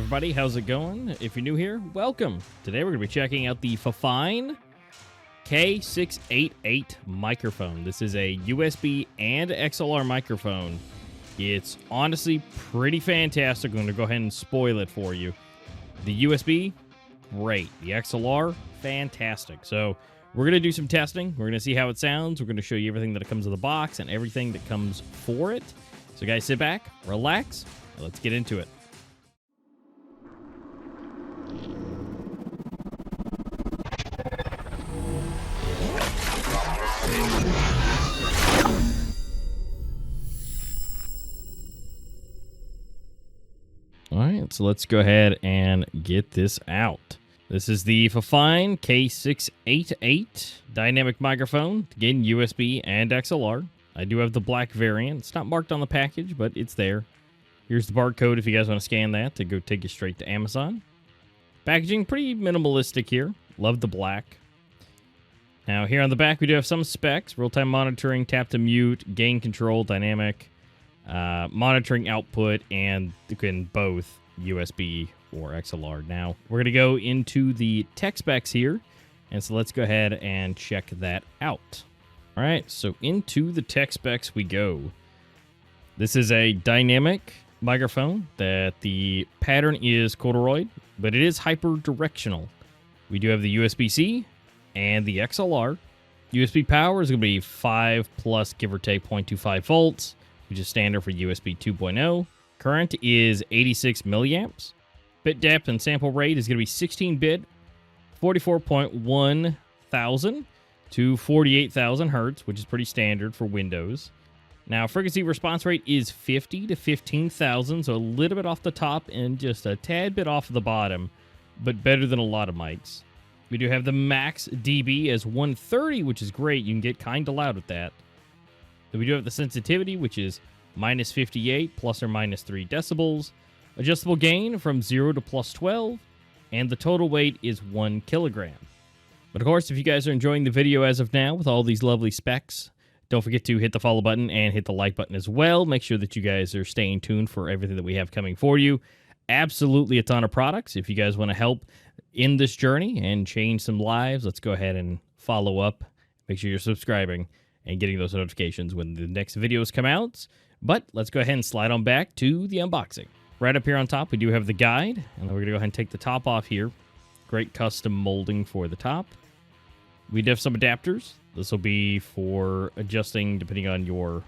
everybody, how's it going? If you're new here, welcome. Today we're going to be checking out the Fifine K688 microphone. This is a USB and XLR microphone. It's honestly pretty fantastic. I'm going to go ahead and spoil it for you. The USB, great. The XLR, fantastic. So we're going to do some testing. We're going to see how it sounds. We're going to show you everything that comes in the box and everything that comes for it. So guys, sit back, relax, and let's get into it. All right, so let's go ahead and get this out. This is the Fifine K688 dynamic microphone, again, USB and XLR. I do have the black variant. It's not marked on the package, but it's there. Here's the barcode if you guys want to scan that to go take you straight to Amazon. Packaging, pretty minimalistic here. Love the black. Now, here on the back, we do have some specs. Real-time monitoring, tap to mute, gain control, dynamic, monitoring output, and again, both USB or XLR. Now, we're going to go into the tech specs here, and so let's go ahead and check that out. All right, so into the tech specs we go. This is a dynamic microphone that the pattern is cardioid, but it is hyper-directional. We do have the USB-C and the XLR. USB power is going to be 5 plus, give or take, 0.25 volts, which is standard for USB 2.0. Current is 86 milliamps. Bit depth and sample rate is going to be 16-bit, 44.1 thousand to 48,000 hertz, which is pretty standard for Windows. Now, frequency response rate is 50 to 15,000, so a little bit off the top and just a tad bit off the bottom, but better than a lot of mics. We do have the max dB as 130, which is great. You can get kind of loud with that. Then we do have the sensitivity, which is minus 58, plus or minus 3 decibels. Adjustable gain from 0 to plus 12, and the total weight is 1 kilogram. But of course, if you guys are enjoying the video as of now with all these lovely specs, don't forget to hit the follow button and hit the like button as well. Make sure that you guys are staying tuned for everything that we have coming for you. Absolutely a ton of products. If you guys want to help in this journey and change some lives, let's go ahead and follow up. Make sure you're subscribing and getting those notifications when the next videos come out. But let's go ahead and slide on back to the unboxing. Right up here on top, we do have the guide, and we're going to go ahead and take the top off here. Great custom molding for the top. We do have some adapters. This will be for adjusting depending on your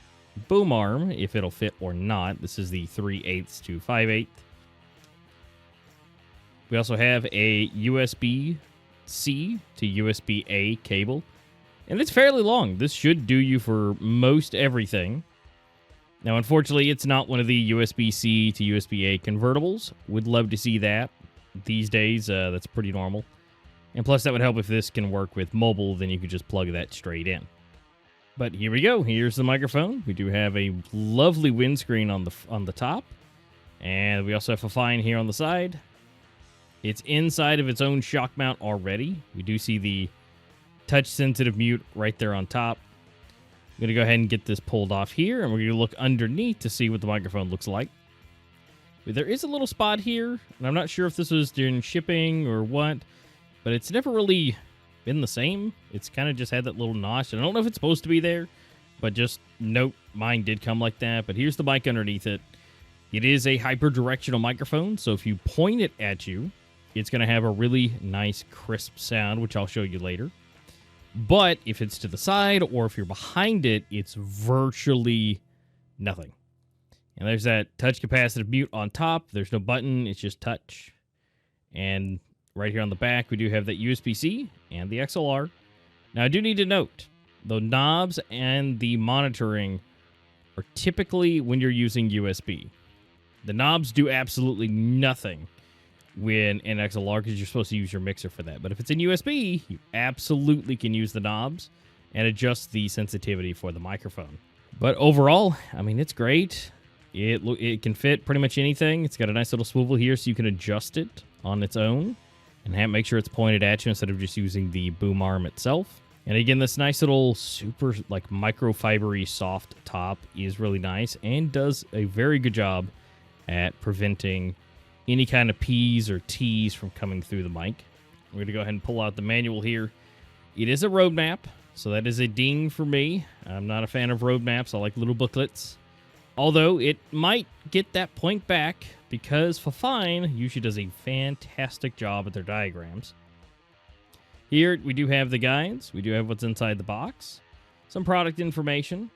boom arm, if it'll fit or not. This is the 3/8 to 5/8. We also have a USB-C to USB-A cable, and it's fairly long. This should do you for most everything. Now, unfortunately, it's not one of the USB-C to USB-A convertibles. Would love to see that. These days, that's pretty normal. And plus, that would help if this can work with mobile, then you could just plug that straight in. But here we go. Here's the microphone. We do have a lovely windscreen on the top. And we also have a Fifine here on the side. It's inside of its own shock mount already. We do see the touch-sensitive mute right there on top. I'm going to go ahead and get this pulled off here, and we're going to look underneath to see what the microphone looks like. There is a little spot here, and I'm not sure if this was during shipping or what, but it's never really been the same. It's kind of just had that little notch. I don't know if it's supposed to be there, but just note, mine did come like that. But here's the mic underneath it. It is a hyper-directional microphone, so if you point it at you, it's going to have a really nice, crisp sound, which I'll show you later. But if it's to the side or if you're behind it, it's virtually nothing. And there's that touch capacitive mute on top. There's no button. It's just touch. And right here on the back, we do have that USB-C and the XLR. Now, I do need to note, the knobs and the monitoring are typically when you're using USB. The knobs do absolutely nothing when in XLR because you're supposed to use your mixer for that. But if it's in USB, you absolutely can use the knobs and adjust the sensitivity for the microphone. But overall, I mean, it's great. It can fit pretty much anything. It's got a nice little swivel here so you can adjust it on its own and make sure it's pointed at you instead of just using the boom arm itself. And again, this nice little super like microfibery soft top is really nice and does a very good job at preventing any kind of P's or T's from coming through the mic. We're going to go ahead and pull out the manual here. It is a roadmap, so that is a ding for me. I'm not a fan of roadmaps. I like little booklets. Although it might get that point back because Fifine usually does a fantastic job at their diagrams. Here we do have the guides. We do have what's inside the box. Some product information.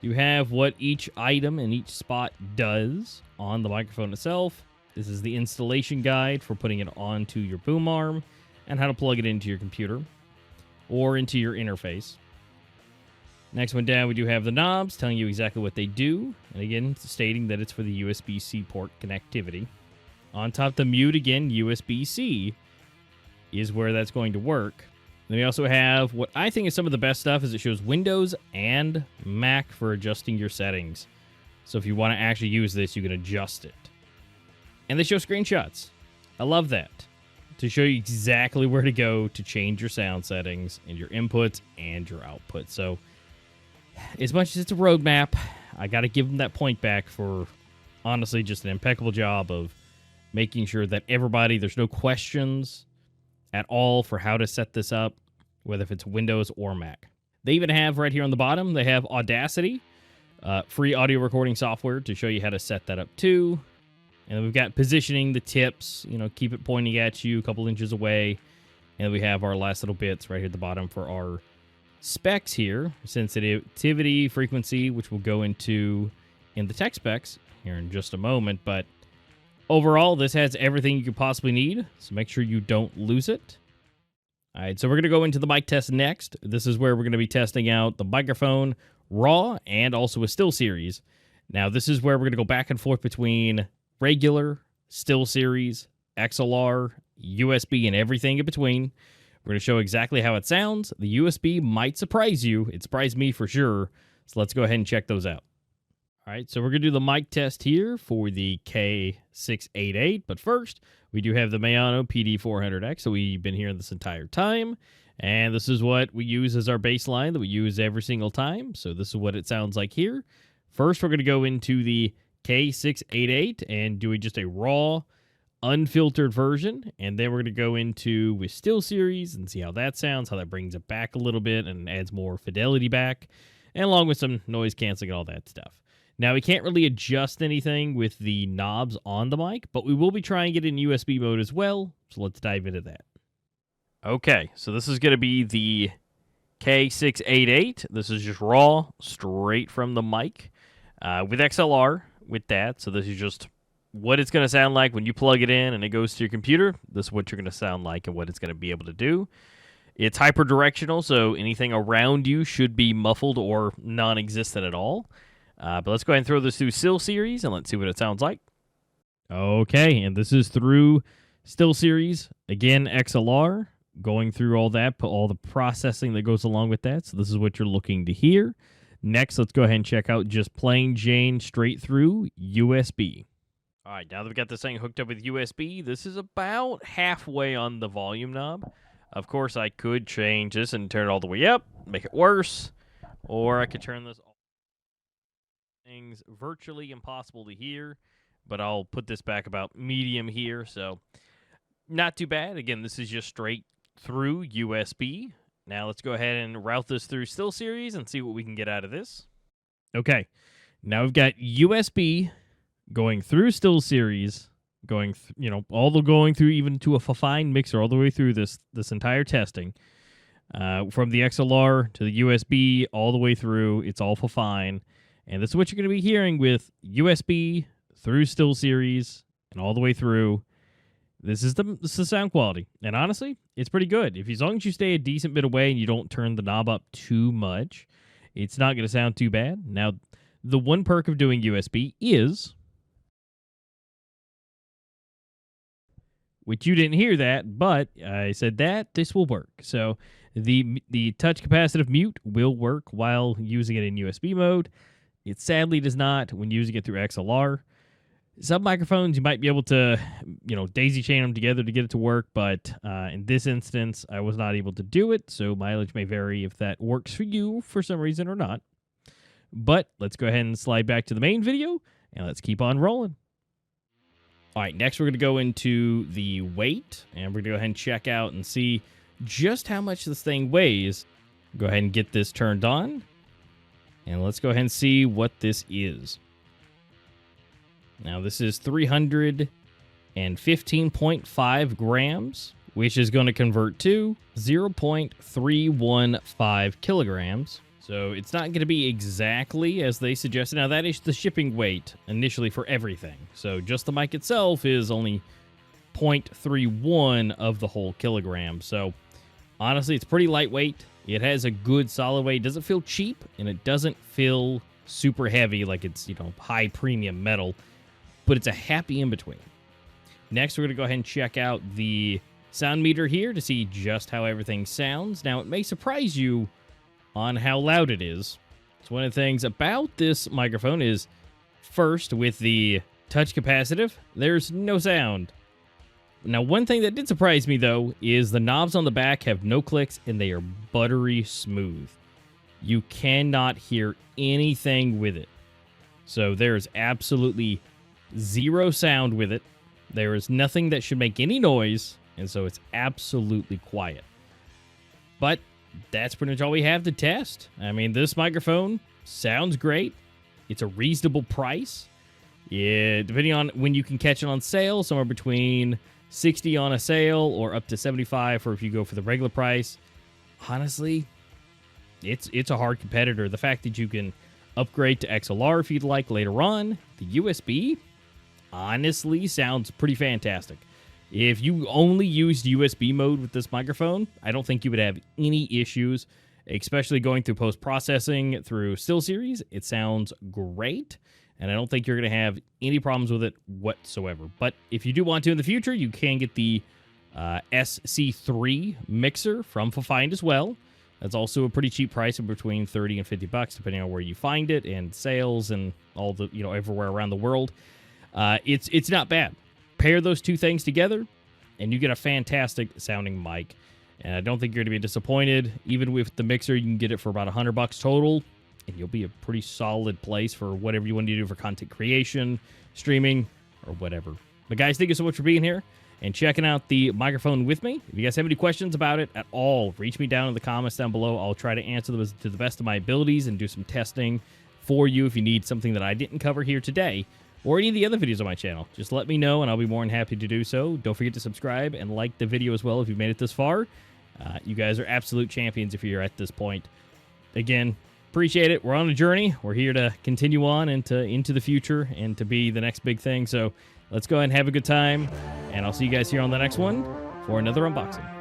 You have what each item in each spot does on the microphone itself. This is the installation guide for putting it onto your boom arm and how to plug it into your computer or into your interface. Next one down, we do have the knobs telling you exactly what they do. And again, stating that it's for the USB-C port connectivity. On top, the mute, again, USB-C is where that's going to work. Then we also have what I think is some of the best stuff is it shows Windows and Mac for adjusting your settings. So if you want to actually use this, you can adjust it. And they show screenshots. I love that. To show you exactly where to go to change your sound settings and your inputs and your outputs. So as much as it's a roadmap, I got to give them that point back for, honestly, just an impeccable job of making sure that everybody, there's no questions at all for how to set this up, whether if it's Windows or Mac. They even have right here on the bottom, they have Audacity, free audio recording software to show you how to set that up too. And then we've got positioning, the tips, keep it pointing at you a couple inches away. And then we have our last little bits right here at the bottom for our specs here, sensitivity, frequency, which we'll go into in the tech specs here in just a moment. But overall, this has everything you could possibly need, so make sure you don't lose it. All right, so we're going to go into the mic test next. This is where we're going to be testing out the microphone raw and also a still series. Now, this is where we're going to go back and forth between regular, still series, XLR, USB, and everything in between. We're going to show exactly how it sounds. The USB might surprise you. It surprised me for sure. So let's go ahead and check those out. All right, so we're going to do the mic test here for the K688. But first, we do have the Mayano PD400X that we've been hearing this entire time. And this is what we use as our baseline that we use every single time. So this is what it sounds like here. First, we're going to go into the K688 and do just a raw, unfiltered version, and then we're going to go into with still series and see how that sounds, how that brings it back a little bit and adds more fidelity back, and along with some noise canceling and all that stuff. Now, we can't really adjust anything with the knobs on the mic, but we will be trying it in USB mode as well, so let's dive into that. Okay, so this is going to be the K688. This is just raw, straight from the mic, with XLR with that, so this is just what it's going to sound like when you plug it in and it goes to your computer. This is what you're going to sound like and what it's going to be able to do. It's hyper-directional, so anything around you should be muffled or non-existent at all. But let's go ahead and throw this through still series and let's see what it sounds like. Okay, and this is through still series. Again, XLR, going through all that, all the processing that goes along with that. So this is what you're looking to hear. Next, let's go ahead and check out just plain Jane straight through USB. All right, now that we've got this thing hooked up with USB, this is about halfway on the volume knob. Of course, I could change this and turn it all the way up, make it worse, or I could turn this off. Things virtually impossible to hear, but I'll put this back about medium here, so not too bad. Again, this is just straight through USB. Now let's go ahead and route this through still series and see what we can get out of this. Okay, now we've got USB going through still series, going going through even to a Fifine mixer all the way through this entire testing. From the XLR to the USB all the way through, it's all Fifine. And this is what you're going to be hearing with USB through still series and all the way through. This is the sound quality. And honestly, it's pretty good. As long as you stay a decent bit away and you don't turn the knob up too much, it's not going to sound too bad. Now, the one perk of doing USB is, which you didn't hear that, but I said that this will work. So the touch capacitive mute will work while using it in USB mode. It sadly does not when using it through XLR. Some microphones, you might be able to, daisy chain them together to get it to work, but in this instance, I was not able to do it, so mileage may vary if that works for you for some reason or not. But let's go ahead and slide back to the main video, and let's keep on rolling. All right, next we're going to go into the weight, and we're going to go ahead and check out and see just how much this thing weighs. Go ahead and get this turned on, and let's go ahead and see what this is. Now, this is 315.5 grams, which is going to convert to 0.315 kilograms. So it's not going to be exactly as they suggested. Now, that is the shipping weight initially for everything. So just the mic itself is only 0.31 of the whole kilogram. So honestly, it's pretty lightweight. It has a good solid weight. It doesn't feel cheap, and it doesn't feel super heavy like it's, high premium metal. But it's a happy in-between. Next, we're going to go ahead and check out the sound meter here to see just how everything sounds. Now, it may surprise you on how loud it is. So one of the things about this microphone is, first, with the touch capacitive, there's no sound. Now, one thing that did surprise me, though, is the knobs on the back have no clicks, and they are buttery smooth. You cannot hear anything with it. So there's absolutely zero sound with it. There is nothing that should make any noise, and so it's absolutely quiet. But that's pretty much all we have to test. I mean, this microphone sounds great. It's a reasonable price. Yeah, depending on when you can catch it on sale, somewhere between $60 on a sale or up to $75 for if you go for the regular price. Honestly, it's a hard competitor. The fact that you can upgrade to XLR if you'd like later on, the USB honestly sounds pretty fantastic. If you only used USB mode with this microphone, I don't think you would have any issues, especially going through post-processing through StillSeries. It sounds great, and I don't think you're going to have any problems with it whatsoever. But if you do want to in the future, you can get the SC3 mixer from Fifine as well. That's also a pretty cheap price of between $30 and $50, depending on where you find it and sales and all the, everywhere around the world. It's not bad. Pair those two things together, and you get a fantastic sounding mic. And I don't think you're going to be disappointed. Even with the mixer, you can get it for about $100 total, and you'll be a pretty solid place for whatever you want to do for content creation, streaming, or whatever. But guys, thank you so much for being here and checking out the microphone with me. If you guys have any questions about it at all, reach me down in the comments down below. I'll try to answer them to the best of my abilities and do some testing for you if you need something that I didn't cover here today, or any of the other videos on my channel. Just let me know, and I'll be more than happy to do so. Don't forget to subscribe and like the video as well if you've made it this far. You guys are absolute champions if you're at this point. Again, appreciate it. We're on a journey. We're here to continue on into the future and to be the next big thing. So let's go ahead and have a good time, and I'll see you guys here on the next one for another unboxing.